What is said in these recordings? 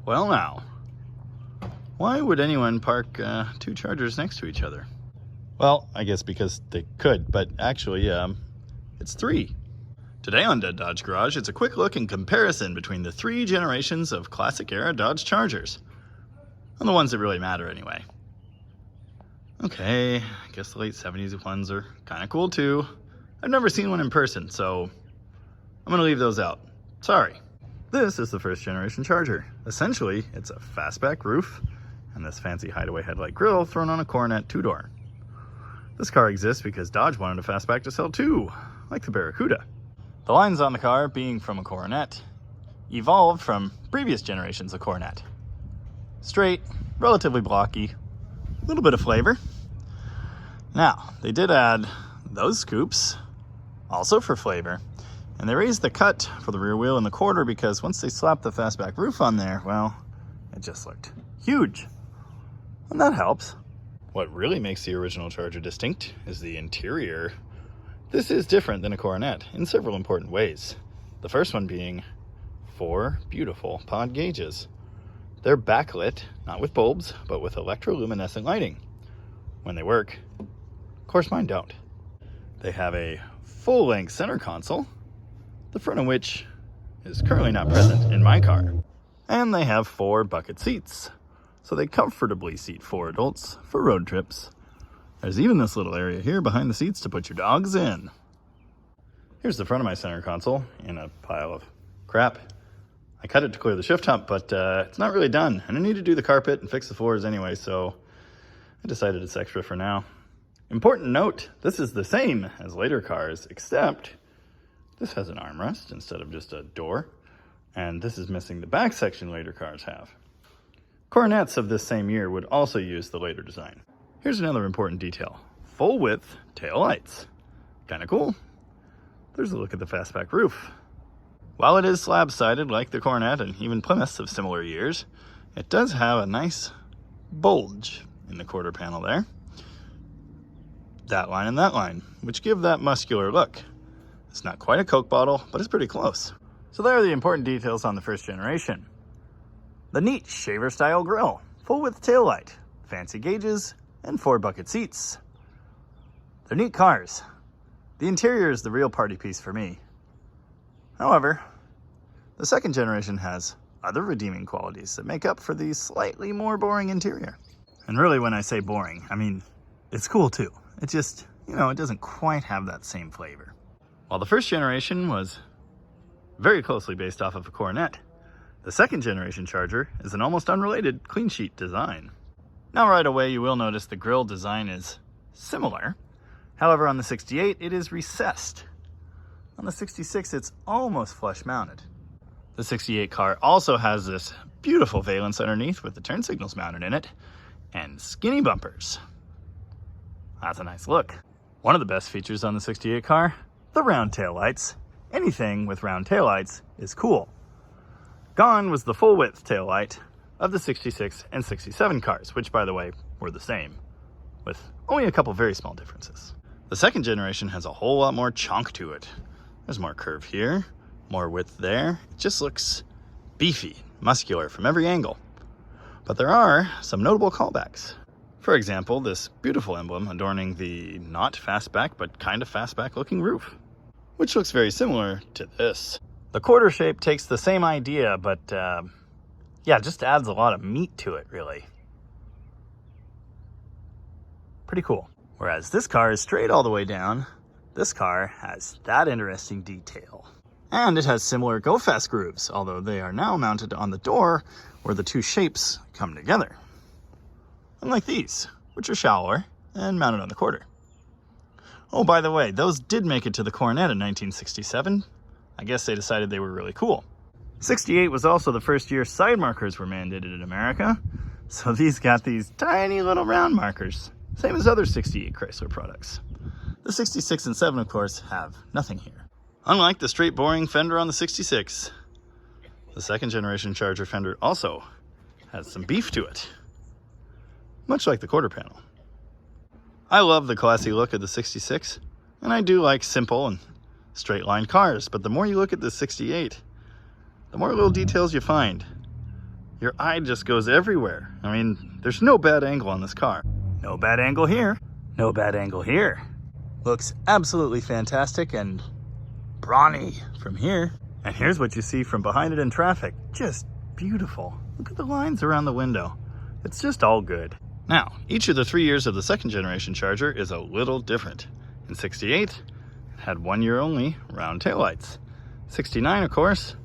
Well now, why would anyone park two Chargers next to each other? Well, I guess because they could, but actually, it's three. Today on Dead Dodge Garage, it's a quick look and comparison between the three generations of classic-era Dodge Chargers. And the ones that really matter anyway. Okay, I guess the late 70s ones are kind of cool too. I've never seen one in person, so I'm going to leave those out. Sorry. This is the first generation Charger. Essentially, it's a fastback roof and this fancy hideaway headlight grille thrown on a Coronet two-door. This car exists because Dodge wanted a fastback to sell too, like the Barracuda. The lines on the car, being from a Coronet, evolved from previous generations of Coronet. Straight, relatively blocky, a little bit of flavor. Now, they did add those scoops, also for flavor, and they raised the cut for the rear wheel and the quarter because once they slapped the fastback roof on there, well, it just looked huge. And that helps. What really makes the original Charger distinct is the interior. This is different than a Coronet in several important ways. The first one being 4 beautiful pod gauges. They're backlit, not with bulbs, but with electroluminescent lighting. When they work, of course mine don't. They have a full-length center console, the front of which is currently not present in my car. And they have 4 bucket seats, so they comfortably seat 4 adults for road trips. There's even this little area here behind the seats to put your dogs in. Here's the front of my center console in a pile of crap. I cut it to clear the shift hump, but it's not really done, and I need to do the carpet and fix the floors anyway, so I decided it's extra for now. Important note, this is the same as later cars, except this has an armrest instead of just a door, and this is missing the back section later cars have. Coronets of this same year would also use the later design. Here's another important detail. Full width tail lights. Kinda cool. There's a look at the fastback roof. While it is slab-sided like the Coronet and even Plymouths of similar years, it does have a nice bulge in the quarter panel there. That line and that line, which give that muscular look. It's not quite a Coke bottle, but it's pretty close. So there are the important details on the first generation. The neat shaver-style grille, full-width taillight, fancy gauges, and 4 bucket seats. They're neat cars. The interior is the real party piece for me. However, the second generation has other redeeming qualities that make up for the slightly more boring interior. And really, when I say boring, I mean, it's cool too. It just, it doesn't quite have that same flavor. While the first generation was very closely based off of a Coronet, the second generation Charger is an almost unrelated clean sheet design. Now right away you will notice the grille design is similar. However, on the 68 it is recessed. On the 66 it's almost flush mounted. The 68 car also has this beautiful valance underneath with the turn signals mounted in it and skinny bumpers. That's a nice look. One of the best features on the 68 car, the round taillights. Anything with round taillights is cool. Gone was the full width taillight of the 66 and 67 cars, which by the way were the same, with only a couple very small differences. The second generation has a whole lot more chunk to it. There's more curve here, more width there. It just looks beefy, muscular from every angle. But there are some notable callbacks. For example, this beautiful emblem adorning the not fastback but kind of fastback looking roof, which looks very similar to this. The quarter shape takes the same idea, but just adds a lot of meat to it, really. Pretty cool. Whereas this car is straight all the way down, this car has that interesting detail. And it has similar go fast grooves, although they are now mounted on the door where the two shapes come together. Unlike these, which are shallower and mounted on the quarter. Oh, by the way, those did make it to the Coronet in 1967. I guess they decided they were really cool. 68 was also the first year side markers were mandated in America, so these got these tiny little round markers, same as other 68 Chrysler products. The 66 and 7, of course, have nothing here. Unlike the straight boring fender on the 66, the second generation Charger fender also has some beef to it, much like the quarter panel. I love the classy look of the 66, and I do like simple and straight line cars, but the more you look at the 68, the more little details you find. Your eye just goes everywhere. I mean, there's no bad angle on this car. No bad angle here. No bad angle here. Looks absolutely fantastic and brawny from here. And here's what you see from behind it in traffic. Just beautiful. Look at the lines around the window. It's just all good. Now, each of the 3 years of the second generation Charger is a little different. In 68, it had 1 year only round taillights. 69, of course,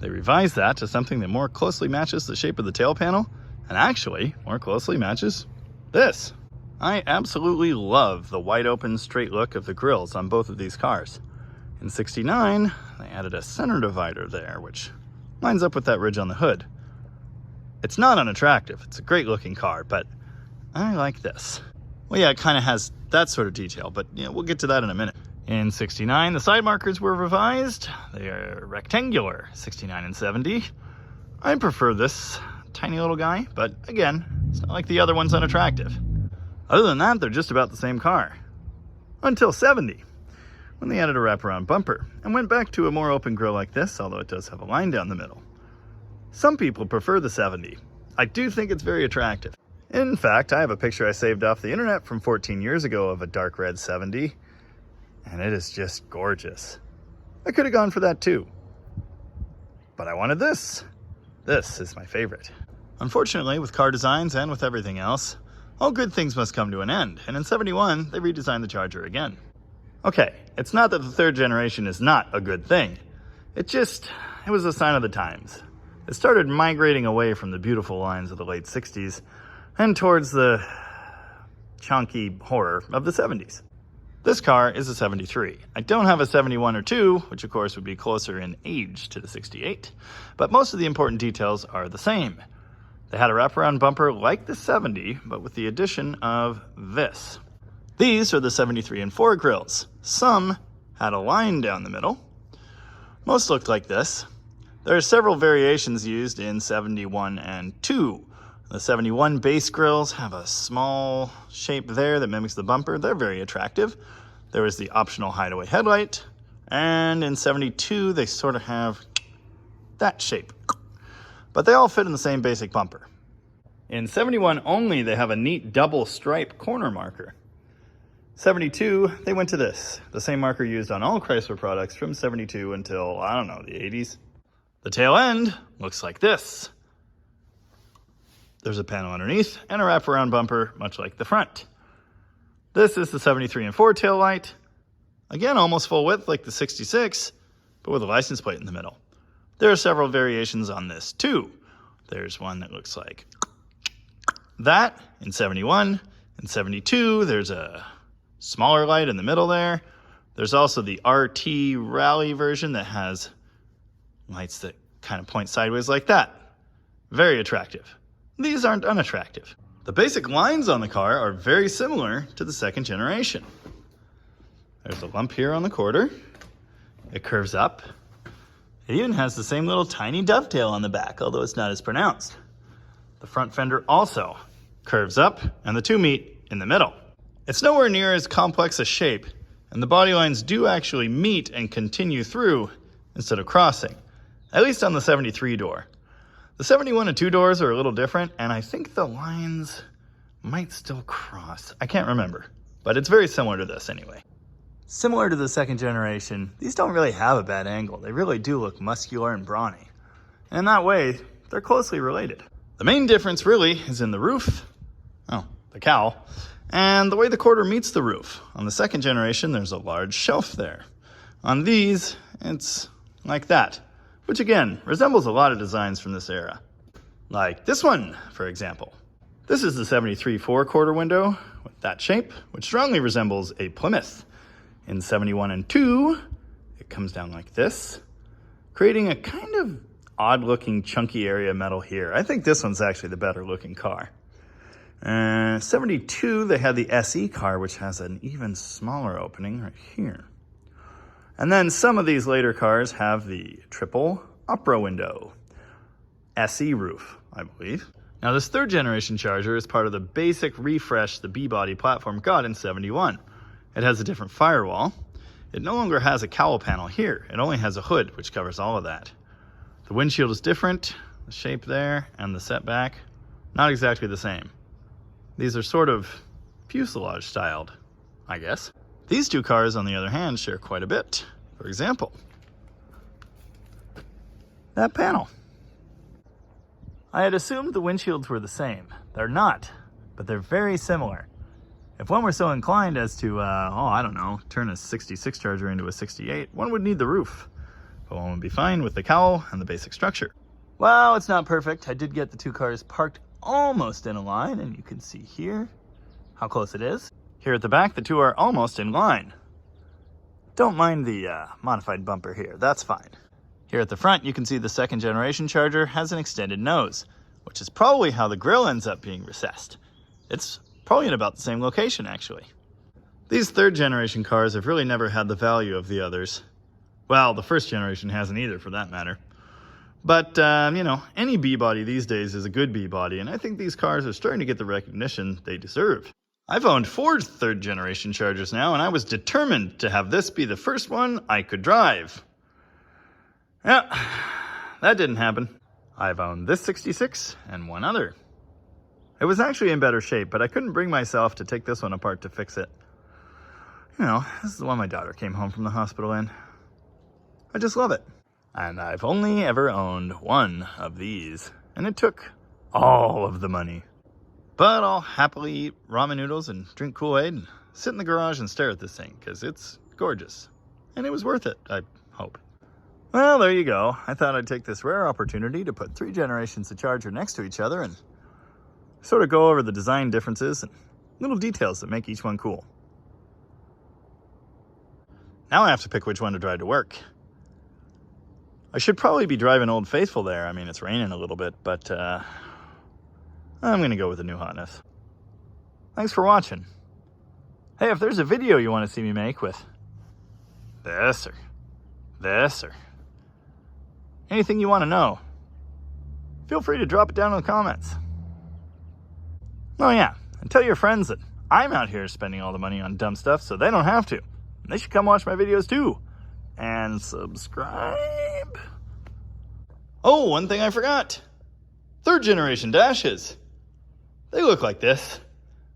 they revised that to something that more closely matches the shape of the tail panel and actually more closely matches this. I absolutely love the wide open straight look of the grills on both of these cars. In 69, they added a center divider there, which lines up with that ridge on the hood. It's not unattractive. It's a great looking car, but I like this. Well, yeah, it kind of has that sort of detail, but we'll get to that in a minute. In 69, the side markers were revised. They are rectangular, 69 and 70. I prefer this tiny little guy, but again, it's not like the other one's unattractive. Other than that, they're just about the same car. Until 70, when they added a wraparound bumper and went back to a more open grille like this, although it does have a line down the middle. Some people prefer the 70. I do think it's very attractive. In fact, I have a picture I saved off the internet from 14 years ago of a dark red 70, and it is just gorgeous. I could have gone for that too, but I wanted this. This is my favorite. Unfortunately, with car designs and with everything else, all good things must come to an end, and in 71, they redesigned the Charger again. Okay, it's not that the third generation is not a good thing. It was a sign of the times. It started migrating away from the beautiful lines of the late 60s and towards the chunky horror of the 70s. This car is a 73. I don't have a 71 or 2, which of course would be closer in age to the 68, but most of the important details are the same. They had a wraparound bumper like the 70, but with the addition of this. These are the 73 and 4 grills. Some had a line down the middle. Most looked like this. There are several variations used in 71 and 2. The 71 base grills have a small shape there that mimics the bumper. They're very attractive. There is the optional hideaway headlight. And in 72, they sort of have that shape. But they all fit in the same basic bumper. In 71 only, they have a neat double stripe corner marker. 72, they went to this, the same marker used on all Chrysler products from 72 until, I don't know, the 80s. The tail end looks like this. There's a panel underneath and a wraparound bumper, much like the front. This is the 73 and 4 tail light. Again, almost full width like the 66, but with a license plate in the middle. There are several variations on this too. There's one that looks like that in 71. In 72, there's a smaller light in the middle there. There's also the RT Rally version that has lights that kind of point sideways like that. Very attractive. These aren't unattractive. The basic lines on the car are very similar to the second generation. There's a lump here on the quarter. It curves up. It even has the same little tiny dovetail on the back, although it's not as pronounced. The front fender also curves up, and the two meet in the middle. It's nowhere near as complex a shape, and the body lines do actually meet and continue through instead of crossing, at least on the 73 door. The 71 and 2 doors are a little different, and I think the lines might still cross. I can't remember, but it's very similar to this anyway. Similar to the second generation, these don't really have a bad angle. They really do look muscular and brawny. And in that way, they're closely related. The main difference really is in the roof, the cowl, and the way the quarter meets the roof. On the second generation, there's a large shelf there. On these, it's like that, which again, resembles a lot of designs from this era. Like this one, for example. This is the 73 4-quarter window with that shape, which strongly resembles a Plymouth. In 71 and 2, it comes down like this, creating a kind of odd-looking chunky area metal here. I think this one's actually the better-looking car. 72, they had the SE car, which has an even smaller opening right here. And then some of these later cars have the triple opera window, SE roof, I believe. Now this third generation Charger is part of the basic refresh the B-body platform got in 71. It has a different firewall. It no longer has a cowl panel here. It only has a hood, which covers all of that. The windshield is different. The shape there and the setback, not exactly the same. These are sort of fuselage styled, I guess. These two cars, on the other hand, share quite a bit. For example, that panel. I had assumed the windshields were the same. They're not, but they're very similar. If one were so inclined as to, I don't know, turn a 66 Charger into a 68, one would need the roof. But one would be fine with the cowl and the basic structure. Well, it's not perfect. I did get the two cars parked almost in a line, and you can see here how close it is. Here at the back, the two are almost in line. Don't mind the modified bumper here, that's fine. Here at the front, you can see the second generation Charger has an extended nose, which is probably how the grille ends up being recessed. It's probably in about the same location, actually. These third generation cars have really never had the value of the others. Well, the first generation hasn't either, for that matter. But, any B-body these days is a good B-body, and I think these cars are starting to get the recognition they deserve. I've owned 4 third generation Chargers now, and I was determined to have this be the first one I could drive. Yeah, that didn't happen. I've owned this 66 and one other. It was actually in better shape, but I couldn't bring myself to take this one apart to fix it. This is the one my daughter came home from the hospital in. I just love it. And I've only ever owned one of these, and it took all of the money. But I'll happily eat ramen noodles and drink Kool-Aid and sit in the garage and stare at this thing, because it's gorgeous. And it was worth it, I hope. Well, there you go. I thought I'd take this rare opportunity to put 3 generations of Charger next to each other and sort of go over the design differences and little details that make each one cool. Now I have to pick which one to drive to work. I should probably be driving Old Faithful there. I mean, it's raining a little bit, but I'm going to go with the New Hotness. Thanks for watching. Hey, if there's a video you want to see me make with this or anything you want to know, feel free to drop it down in the comments. Oh yeah, and tell your friends that I'm out here spending all the money on dumb stuff so they don't have to. And they should come watch my videos too. And subscribe. Oh, one thing I forgot. 3rd generation dashes. They look like this.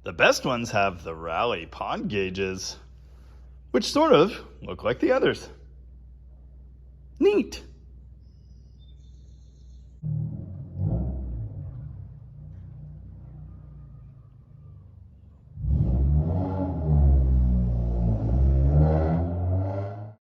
The best ones have the rally pod gauges, which sort of look like the others.